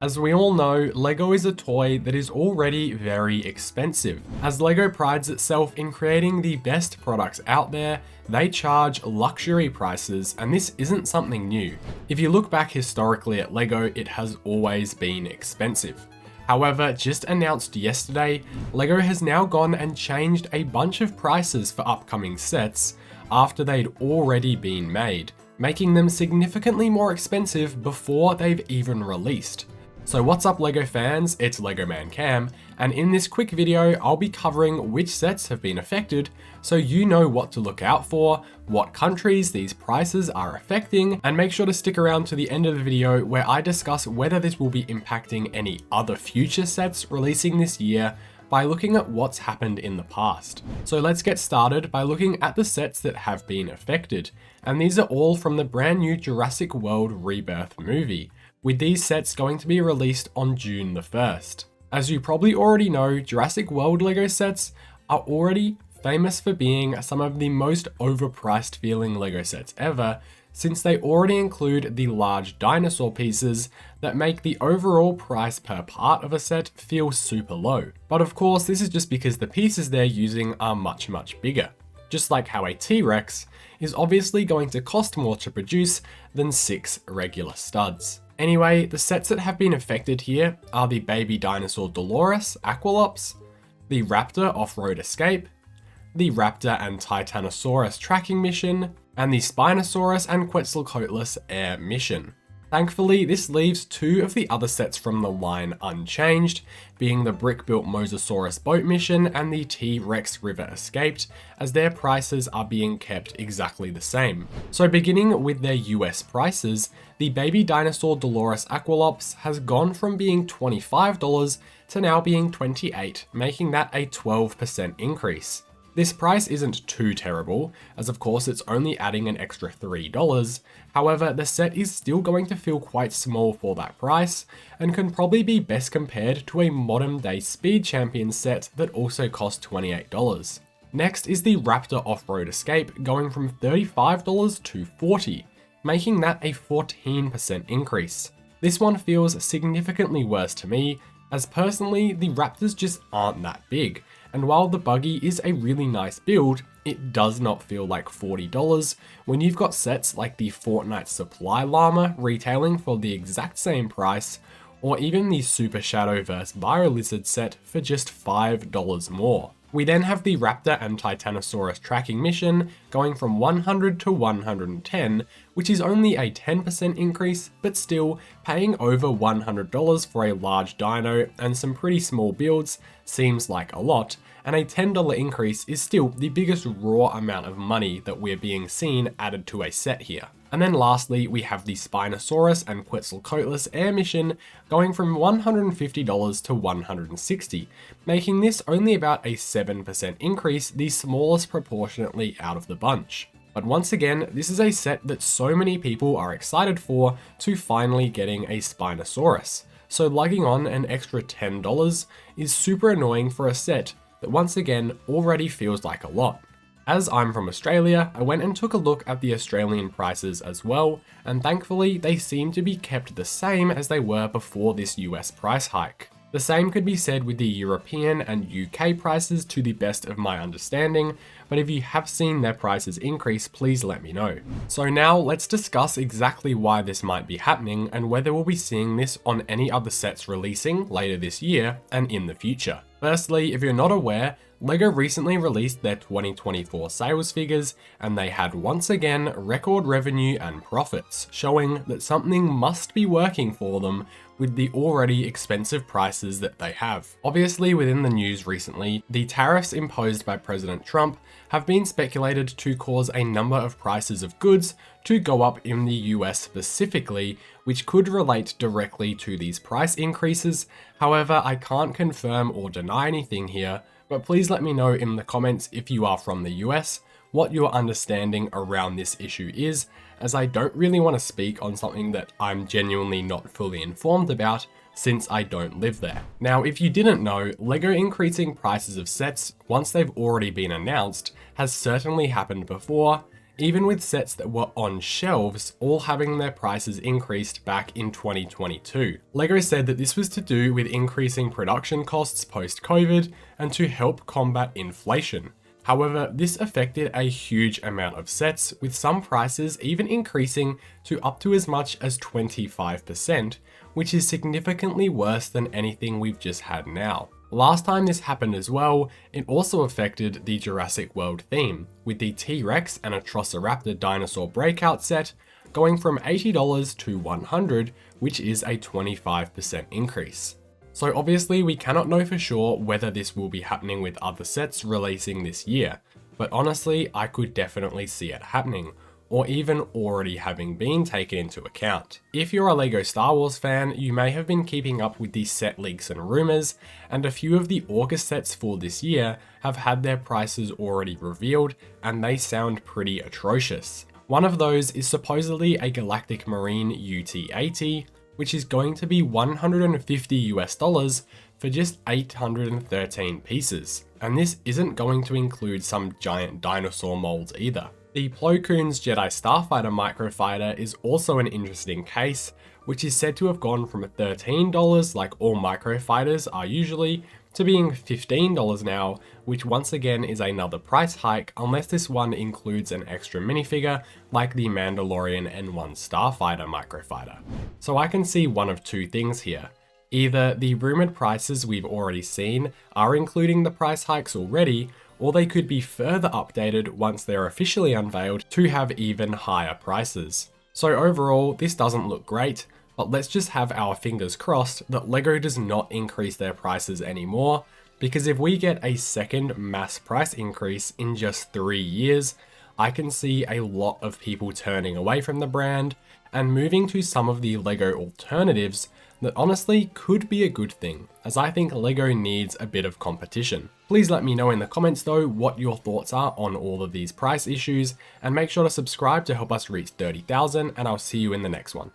As we all know, LEGO is a toy that is already very expensive. As LEGO prides itself in creating the best products out there, they charge luxury prices, and this isn't something new. If you look back historically at LEGO, it has always been expensive. However, just announced yesterday, LEGO has now gone and changed a bunch of prices for upcoming sets after they'd already been made, making them significantly more expensive before they've even released. So what's up LEGO fans, it's LEGO Man Cam, and in this quick video I'll be covering which sets have been affected so you know what to look out for, what countries these prices are affecting, and make sure to stick around to the end of the video where I discuss whether this will be impacting any other future sets releasing this year by looking at what's happened in the past. So let's get started by looking at the sets that have been affected, and these are all from the brand new Jurassic World Rebirth movie, with these sets going to be released on June the 1st. As you probably already know, Jurassic World LEGO sets are already famous for being some of the most overpriced feeling LEGO sets ever, since they already include the large dinosaur pieces that make the overall price per part of a set feel super low. But of course, this is just because the pieces they're using are much bigger. Just like how a T-Rex is obviously going to cost more to produce than 6 regular studs. Anyway, the sets that have been affected here are the Baby Dinosaur Dolores Aqualops, the Raptor Off-Road Escape, the Raptor and Titanosaurus Tracking Mission, and the Spinosaurus and Quetzalcoatlus Air Mission. Thankfully, this leaves 2 of the other sets from the line unchanged, being the Brick-Built Mosasaurus Boat Mission and the T-Rex River Escaped, as their prices are being kept exactly the same. So beginning with their US prices, the Baby Dinosaur Dolores Aqualops has gone from being $25 to now being $28, making that a 12% increase. This price isn't too terrible, as of course it's only adding an extra $3, however the set is still going to feel quite small for that price, and can probably be best compared to a modern day Speed Champion set that also costs $28. Next is the Raptor Off-Road Escape, going from $35 to $40, making that a 14% increase. This one feels significantly worse to me, as personally the Raptors just aren't that big, and while the buggy is a really nice build, it does not feel like $40 when you've got sets like the Fortnite Supply Llama retailing for the exact same price, or even the Super Shadow vs Biolizard set for just $5 more. We then have the Raptor and Titanosaurus Tracking Mission going from $100 to $110, which is only a 10% increase, but still paying over $100 for a large dino and some pretty small builds seems like a lot, and a $10 increase is still the biggest raw amount of money that we're being seen added to a set here. And then lastly, we have the Spinosaurus and Quetzalcoatlus Air Mission going from $150 to $160, making this only about a 7% increase, the smallest proportionately out of the bunch. But once again, this is a set that so many people are excited for to finally getting a Spinosaurus, so lugging on an extra $10 is super annoying for a set that once again already feels like a lot. As I'm from Australia, I went and took a look at the Australian prices as well, and thankfully they seem to be kept the same as they were before this US price hike. The same could be said with the European and UK prices to the best of my understanding, but if you have seen their prices increase, please let me know. So now let's discuss exactly why this might be happening and whether we'll be seeing this on any other sets releasing later this year and in the future. Firstly, if you're not aware, LEGO recently released their 2024 sales figures, and they had once again record revenue and profits, showing that something must be working for them with the already expensive prices that they have. Obviously, within the news recently, the tariffs imposed by President Trump have been speculated to cause a number of prices of goods to go up in the US specifically, which could relate directly to these price increases. However, I can't confirm or deny anything here, but please let me know in the comments if you are from the US, what your understanding around this issue is, as I don't really want to speak on something that I'm genuinely not fully informed about, since I don't live there. Now, if you didn't know, LEGO increasing prices of sets once they've already been announced has certainly happened before. even with sets that were on shelves all having their prices increased back in 2022. LEGO said that this was to do with increasing production costs post-COVID and to help combat inflation. However, this affected a huge amount of sets, with some prices even increasing to up to as much as 25%, which is significantly worse than anything we've just had now. Last time this happened as well, it also affected the Jurassic World theme, with the T-Rex and Atrociraptor dinosaur breakout set going from $80 to $100, which is a 25% increase. So obviously we cannot know for sure whether this will be happening with other sets releasing this year, but honestly I could definitely see it happening, or even already having been taken into account. If you're a LEGO Star Wars fan, you may have been keeping up with the set leaks and rumors, and a few of the August sets for this year have had their prices already revealed, and they sound pretty atrocious. One of those is supposedly a Galactic Marine UT-80, which is going to be $150 for just 813 pieces. And this isn't going to include some giant dinosaur molds either. The Plo Koon's Jedi Starfighter microfighter is also an interesting case, which is said to have gone from $13, like all microfighters are usually, to being $15 now, which once again is another price hike unless this one includes an extra minifigure like the Mandalorian N1 Starfighter microfighter. So I can see one of two things here. Either the rumored prices we've already seen are including the price hikes already, or they could be further updated once they're officially unveiled to have even higher prices. So overall, this doesn't look great, but let's just have our fingers crossed that LEGO does not increase their prices anymore, because if we get a second mass price increase in just 3 years, I can see a lot of people turning away from the brand and moving to some of the LEGO alternatives that honestly could be a good thing, as I think LEGO needs a bit of competition. Please let me know in the comments though what your thoughts are on all of these price issues, and make sure to subscribe to help us reach 30,000, and I'll see you in the next one.